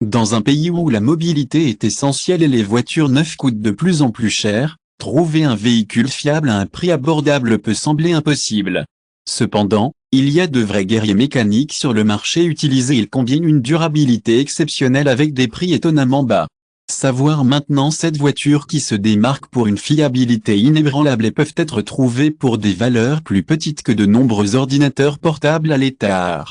Dans un pays où la mobilité est essentielle et les voitures neuves coûtent de plus en plus cher, trouver un véhicule fiable à un prix abordable peut sembler impossible. Cependant, il y a de vrais guerriers mécaniques sur le marché utilisé. Ils combinent une durabilité exceptionnelle avec des prix étonnamment bas. Savoir maintenant, cette voiture qui se démarque pour une fiabilité inébranlable et peuvent être trouvées pour des valeurs plus petites que de nombreux ordinateurs portables à l'état.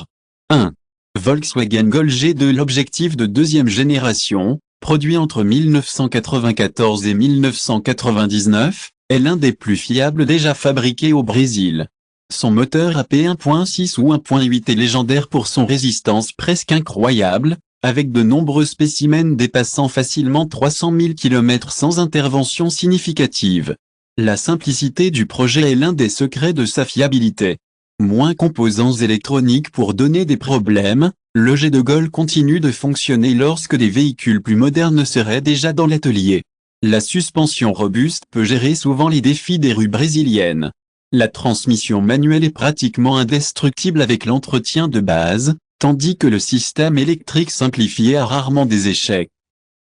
1. Volkswagen Gol G2. L'objectif de deuxième génération, produit entre 1994 et 1999, est l'un des plus fiables déjà fabriqués au Brésil. Son moteur AP 1.6 ou 1.8 est légendaire pour son résistance presque incroyable, avec de nombreux spécimens dépassant facilement 300 000 km sans intervention significative. La simplicité du projet est l'un des secrets de sa fiabilité. Moins composants électroniques pour donner des problèmes, le G2 Gol continue de fonctionner lorsque des véhicules plus modernes seraient déjà dans l'atelier. La suspension robuste peut gérer souvent les défis des rues brésiliennes. La transmission manuelle est pratiquement indestructible avec l'entretien de base, tandis que le système électrique simplifié a rarement des échecs.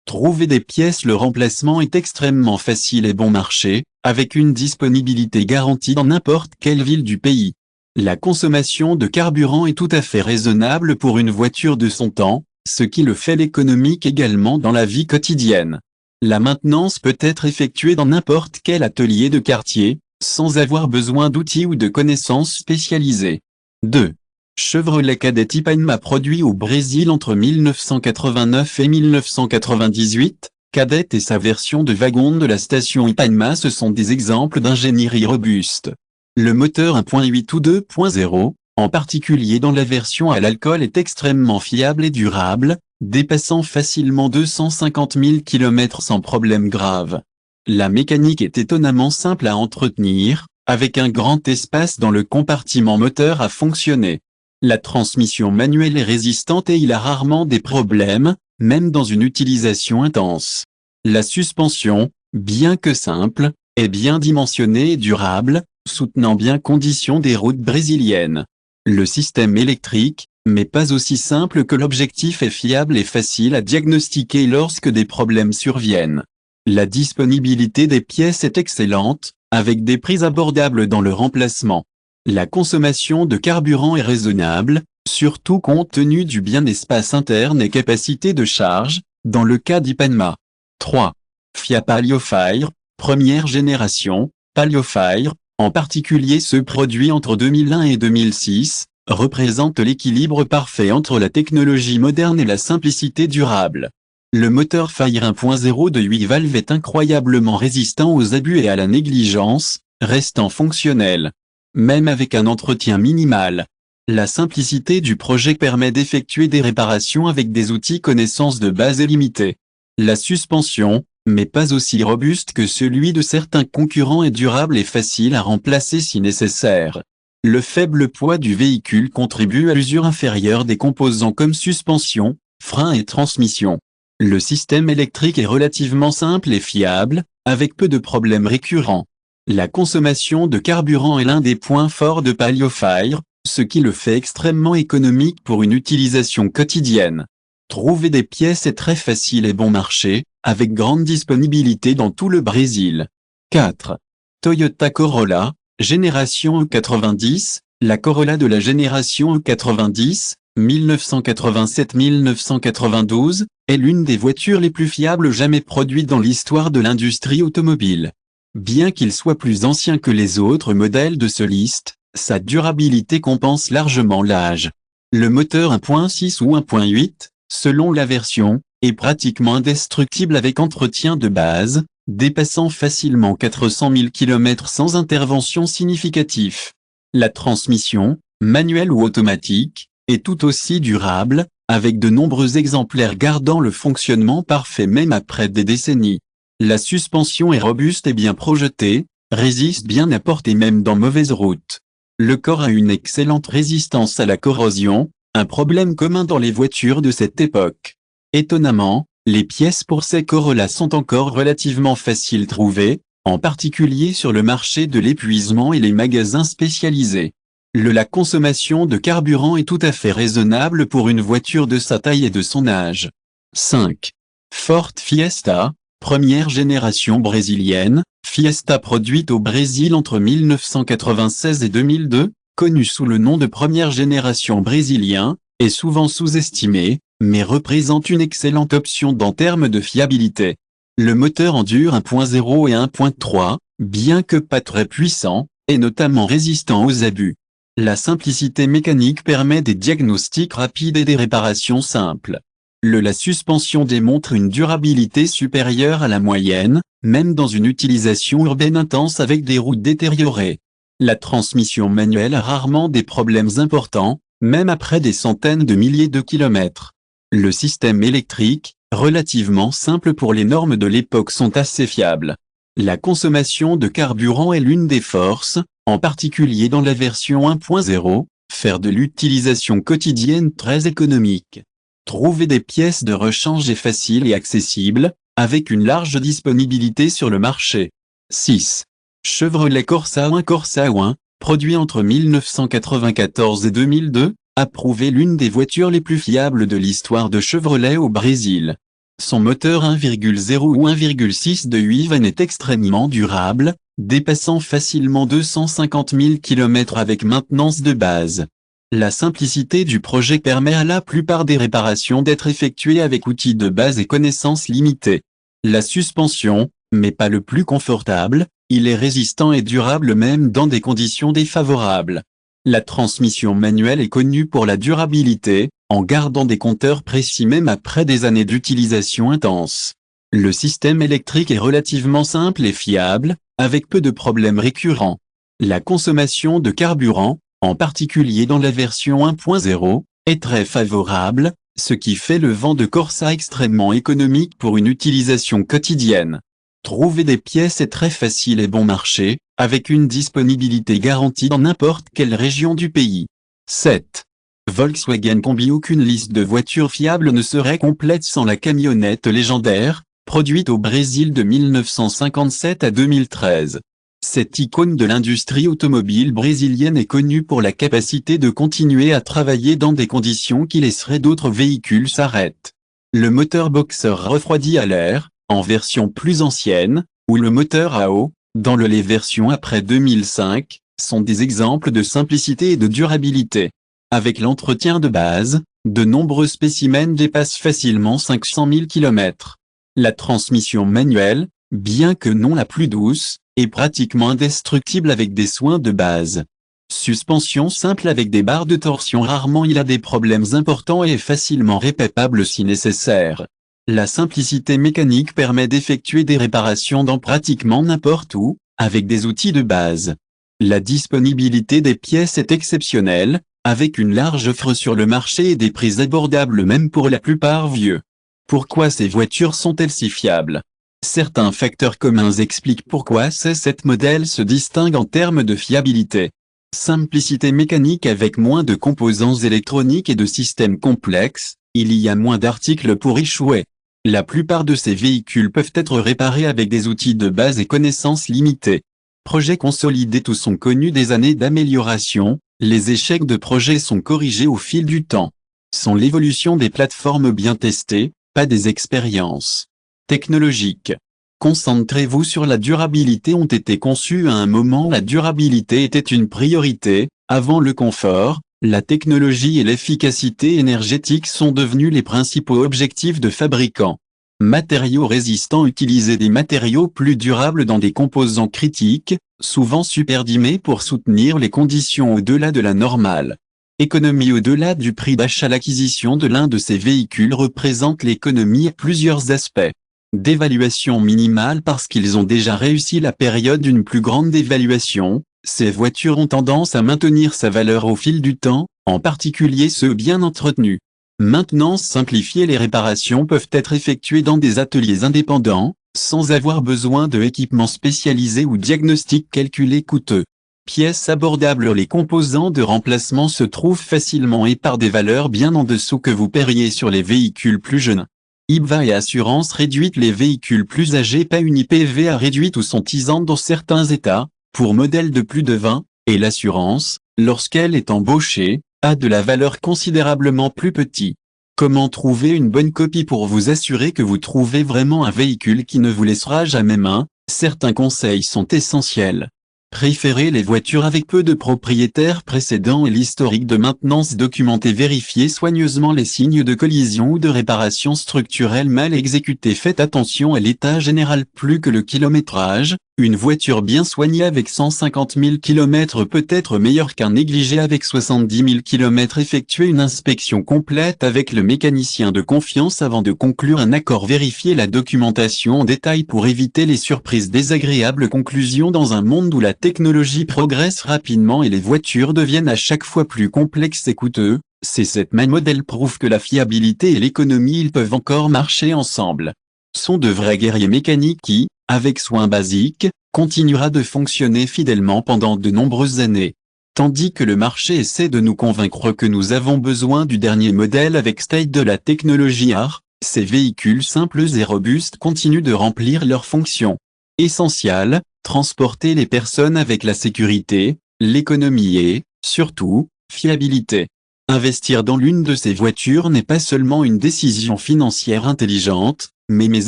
Trouver des pièces. Le remplacement est extrêmement facile et bon marché, avec une disponibilité garantie dans n'importe quelle ville du pays. La consommation de carburant est tout à fait raisonnable pour une voiture de son temps, ce qui le fait l'économique également dans la vie quotidienne. La maintenance peut être effectuée dans n'importe quel atelier de quartier, sans avoir besoin d'outils ou de connaissances spécialisées. 2. Chevrolet Cadet Ipanema. Produit au Brésil entre 1989 et 1998, Cadet et sa version de wagon de la station Ipanema, ce sont des exemples d'ingénierie robuste. Le moteur 1.8 ou 2.0, en particulier dans la version à l'alcool, est extrêmement fiable et durable, dépassant facilement 250 000 km sans problème grave. La mécanique est étonnamment simple à entretenir, avec un grand espace dans le compartiment moteur à fonctionner. La transmission manuelle est résistante et il a rarement des problèmes, même dans une utilisation intense. La suspension, bien que simple, est bien dimensionnée et durable, soutenant bien conditions des routes brésiliennes. Le système électrique, mais pas aussi simple que l'objectif, est fiable et facile à diagnostiquer lorsque des problèmes surviennent. La disponibilité des pièces est excellente, avec des prix abordables dans le remplacement. La consommation de carburant est raisonnable, surtout compte tenu du bien espace interne et capacité de charge, dans le cas d'Ipanema. 3. Fiat Palio Fire, première génération. Palio Fire, en particulier ceux produits entre 2001 et 2006, représente l'équilibre parfait entre la technologie moderne et la simplicité durable. Le moteur Fire 1.0 de 8 valves est incroyablement résistant aux abus et à la négligence, restant fonctionnel. Même avec un entretien minimal. La simplicité du projet permet d'effectuer des réparations avec des outils connaissances de base et limités. La suspension, mais pas aussi robuste que celui de certains concurrents, est durable et facile à remplacer si nécessaire. Le faible poids du véhicule contribue à l'usure inférieure des composants comme suspension, frein et transmission. Le système électrique est relativement simple et fiable, avec peu de problèmes récurrents. La consommation de carburant est l'un des points forts de Palio Fire, ce qui le fait extrêmement économique pour une utilisation quotidienne. Trouver des pièces est très facile et bon marché, avec grande disponibilité dans tout le Brésil. 4. Toyota Corolla, génération E90. La Corolla de la génération E90, 1987-1992, est l'une des voitures les plus fiables jamais produites dans l'histoire de l'industrie automobile. Bien qu'il soit plus ancien que les autres modèles de ce liste, sa durabilité compense largement l'âge. Le moteur 1.6 ou 1.8, selon la version, est pratiquement indestructible avec entretien de base, dépassant facilement 400 000 km sans intervention significative. La transmission, manuelle ou automatique, est tout aussi durable, avec de nombreux exemplaires gardant le fonctionnement parfait même après des décennies. La suspension est robuste et bien projetée, résiste bien à portée même dans mauvaise route. Le corps a une excellente résistance à la corrosion, un problème commun dans les voitures de cette époque. Étonnamment, les pièces pour ces Corolla sont encore relativement faciles à trouver, en particulier sur le marché de l'épuisement et les magasins spécialisés. La consommation de carburant est tout à fait raisonnable pour une voiture de sa taille et de son âge. 5. Ford Fiesta, première génération brésilienne, Fiesta produite au Brésil entre 1996 et 2002, connue sous le nom de première génération brésilien, est souvent sous-estimée, mais représente une excellente option en termes de fiabilité. Le moteur Endure 1.0 et 1.3, bien que pas très puissant, est notamment résistant aux abus. La simplicité mécanique permet des diagnostics rapides et des réparations simples. La suspension démontre une durabilité supérieure à la moyenne, même dans une utilisation urbaine intense avec des routes détériorées. La transmission manuelle a rarement des problèmes importants, même après des centaines de milliers de kilomètres. Le système électrique, relativement simple pour les normes de l'époque, sont assez fiables. La consommation de carburant est l'une des forces, en particulier dans la version 1.0, faire de l'utilisation quotidienne très économique. Trouver des pièces de rechange est facile et accessible, avec une large disponibilité sur le marché. 6. Chevrolet Corsa 1, produit entre 1994 et 2002, a prouvé l'une des voitures les plus fiables de l'histoire de Chevrolet au Brésil. Son moteur 1,0 ou 1,6 de Huiven est extrêmement durable, dépassant facilement 250 000 km avec maintenance de base. La simplicité du projet permet à la plupart des réparations d'être effectuées avec outils de base et connaissances limitées. La suspension, mais pas le plus confortable, il est résistant et durable même dans des conditions défavorables. La transmission manuelle est connue pour la durabilité, en gardant des compteurs précis même après des années d'utilisation intense. Le système électrique est relativement simple et fiable, avec peu de problèmes récurrents. La consommation de carburant, en particulier dans la version 1.0, est très favorable, ce qui fait le vent de Corsa extrêmement économique pour une utilisation quotidienne. Trouver des pièces est très facile et bon marché, avec une disponibilité garantie dans n'importe quelle région du pays. 7. Volkswagen Combi. Aucune liste de voitures fiables ne serait complète sans la camionnette légendaire, produite au Brésil de 1957 à 2013. Cette icône de l'industrie automobile brésilienne est connue pour la capacité de continuer à travailler dans des conditions qui laisseraient d'autres véhicules s'arrêter. Le moteur Boxer refroidi à l'air, en version plus ancienne, ou le moteur à eau, dans les versions après 2005, sont des exemples de simplicité et de durabilité. Avec l'entretien de base, de nombreux spécimens dépassent facilement 500 000 km. La transmission manuelle, bien que non la plus douce, est pratiquement indestructible avec des soins de base. Suspension simple avec des barres de torsion. Rarement il a des problèmes importants et est facilement réparable si nécessaire. La simplicité mécanique permet d'effectuer des réparations dans pratiquement n'importe où, avec des outils de base. La disponibilité des pièces est exceptionnelle, avec une large offre sur le marché et des prix abordables même pour la plupart vieux. Pourquoi ces voitures sont-elles si fiables ? Certains facteurs communs expliquent pourquoi cette modèle se distingue en termes de fiabilité. Simplicité mécanique. Avec moins de composants électroniques et de systèmes complexes, il y a moins d'articles pour échouer. La plupart de ces véhicules peuvent être réparés avec des outils de base et connaissances limitées. Projets consolidés. Tous sont connus des années d'amélioration, les échecs de projets sont corrigés au fil du temps. Sont l'évolution des plateformes bien testées, pas des expériences technologiques. Concentrez-vous sur la durabilité. Ont été conçus à un moment la durabilité était une priorité, avant le confort, la technologie et l'efficacité énergétique sont devenus les principaux objectifs de fabricants. Matériaux résistants. Utiliser des matériaux plus durables dans des composants critiques, souvent superdimés pour soutenir les conditions au-delà de la normale. Économie. Au-delà du prix d'achat, l'acquisition de l'un de ces véhicules représente l'économie à plusieurs aspects. D'évaluation minimale. Parce qu'ils ont déjà réussi la période d'une plus grande dévaluation, ces voitures ont tendance à maintenir sa valeur au fil du temps, en particulier ceux bien entretenus. Maintenance simplifiée. Les réparations peuvent être effectuées dans des ateliers indépendants, sans avoir besoin de équipements spécialisés ou diagnostics calculés coûteux. Pièces abordables. Les composants de remplacement se trouvent facilement et par des valeurs bien en dessous que vous paieriez sur les véhicules plus jeunes. IPVA et assurance réduite. Les véhicules plus âgés paient une IPVA réduite ou sont isantes dans certains États, pour modèles de plus de 20, et l'assurance, lorsqu'elle est embauchée, a de la valeur considérablement plus petite. Comment trouver une bonne copie pour vous assurer que vous trouvez vraiment un véhicule qui ne vous laissera jamais main? Certains conseils sont essentiels. Préférez les voitures avec peu de propriétaires précédents et l'historique de maintenance documenté. Vérifiez soigneusement les signes de collision ou de réparation structurelle mal exécutés. Faites attention à l'état général plus que le kilométrage. Une voiture bien soignée avec 150 000 km peut être meilleure qu'un négligé avec 70 000 km. Effectuez une inspection complète avec le mécanicien de confiance avant de conclure un accord. Vérifiez la documentation en détail pour éviter les surprises désagréables. Conclusion: dans un monde où la technologie progresse rapidement et les voitures deviennent à chaque fois plus complexes et coûteux, cette même modèle prouve que la fiabilité et l'économie peuvent encore marcher ensemble. Sont de vrais guerriers mécaniques qui, avec soin basique, continuera de fonctionner fidèlement pendant de nombreuses années. Tandis que le marché essaie de nous convaincre que nous avons besoin du dernier modèle avec state de la technologie art, ces véhicules simples et robustes continuent de remplir leur fonction essentielle, transporter les personnes avec la sécurité, l'économie et, surtout, fiabilité. Investir dans l'une de ces voitures n'est pas seulement une décision financière intelligente, mais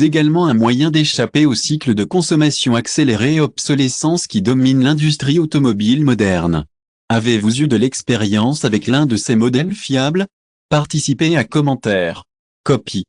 également un moyen d'échapper au cycle de consommation accélérée et obsolescence qui domine l'industrie automobile moderne. Avez-vous eu de l'expérience avec l'un de ces modèles fiables? Participez à commentaires. Copie.